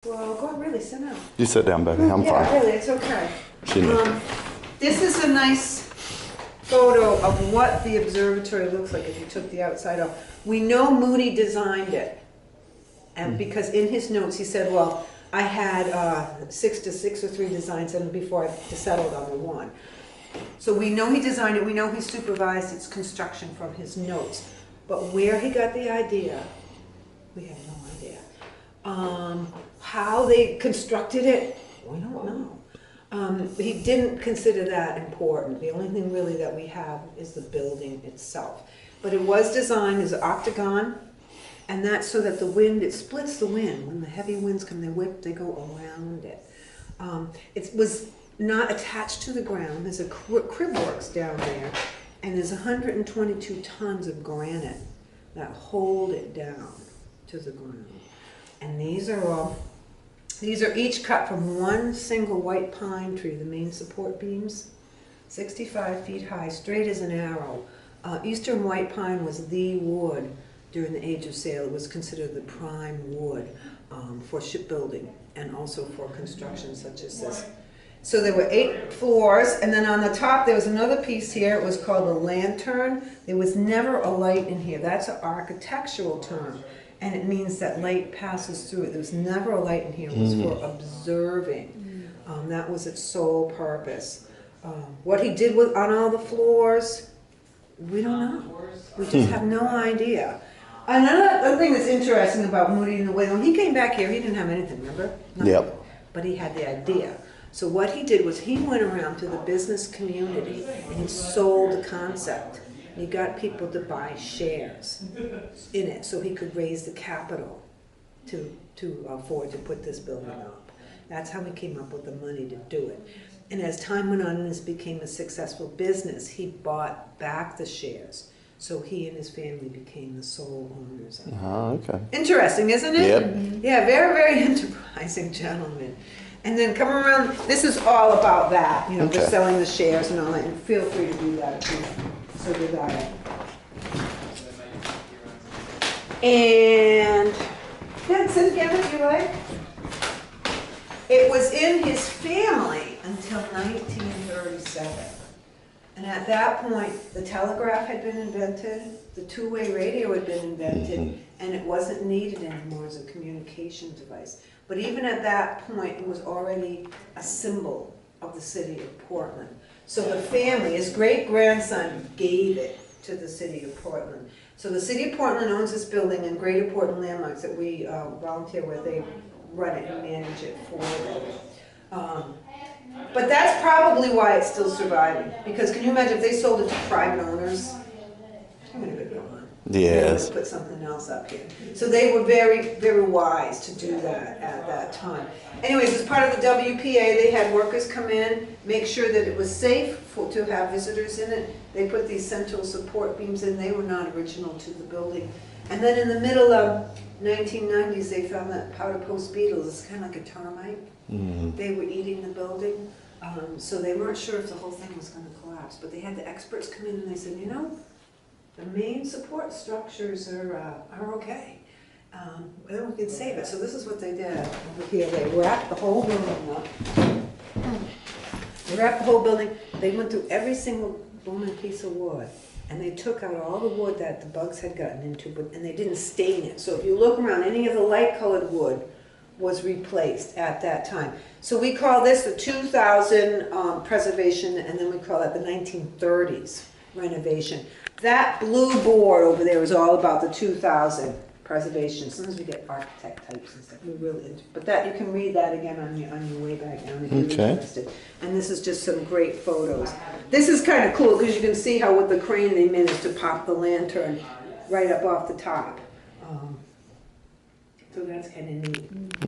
Well, go ahead, really, sit down. You sit down, baby. I'm yeah, fine. Really, it's okay. She knows. This is a nice photo of what the observatory looks like if you took the outside off. We know Moody designed it, and because in his notes he said, well, I had six or three designs and before I settled on the one. So we know he designed it, we know he supervised its construction from his notes. But where he got the idea, we have no idea. How they constructed it, we don't know. He didn't consider that important. The only thing really that we have is the building itself. But it was designed as an octagon, and that's so that the wind, it splits the wind. When the heavy winds come, they go around it. It was not attached to the ground. There's a crib works down there, and there's 122 tons of granite that hold it down to the ground. And these are each cut from one single white pine tree, the main support beams, 65 feet high, straight as an arrow. Eastern white pine was the wood during the Age of Sail. It was considered the prime wood for shipbuilding and also for construction such as this. So there were 8 floors, and then on the top there was another piece here. It was called a lantern. There was never a light in here. That's an architectural term, and it means that light passes through it. There was never a light in here. It was for observing. That was its sole purpose. What he did on all the floors, we don't know. We just have no idea. Another thing that's interesting about Moody and the way, when he came back here, he didn't have anything, remember? Nothing. Yep. But he had the idea. So what he did was he went around to the business community and he sold the concept. He got people to buy shares in it so he could raise the capital to afford to put this building up. That's how he came up with the money to do it. And as time went on and this became a successful business, he bought back the shares. So he and his family became the sole owners of it. Oh, okay. Interesting, isn't it? Yep. Yeah, very, very enterprising gentleman. And then come around, this is all about that, Okay. They're selling the shares and all that, and feel free to do that if you so desire. And then sit again if you like. It was in his family until 1937. And at that point, the telegraph had been invented, the two-way radio had been invented, and it wasn't needed anymore as a communication device. But even at that point, it was already a symbol of the city of Portland. So the family, his great-grandson, gave it to the city of Portland. So the city of Portland owns this building and Greater Portland Landmarks that we volunteer where they run it and manage it for them. But that's probably why it's still surviving. Because can you imagine if they sold it to private owners? I'm going to go on. Yes. They would put something else up here. So they were very, very wise to do that at that time. Anyways, as part of the WPA, they had workers come in, make sure that it was safe to have visitors in it. They put these central support beams in. They were not original to the building. And then in the middle of 1990s, they found that powder post beetles. It's kind of like a termite. They were eating the building. So they weren't sure if the whole thing was going to collapse. But they had the experts come in and they said, the main support structures are okay. Then we can save it. So this is what they did over here. They wrapped the whole building up. They wrapped the whole building. They went through every single blooming piece of wood. And they took out all the wood that the bugs had gotten into, and they didn't stain it. So if you look around, any of the light-colored wood was replaced at that time. So we call this the 2000 preservation, and then we call that the 1930s renovation. That blue board over there is all about the 2000 preservation. Sometimes we get architect types and stuff. We're really into, but that you can read that again on your way back down if you're interested. And this is just some great photos. This is kind of cool because you can see how with the crane they managed to pop the lantern right up off the top. So that's kind of neat.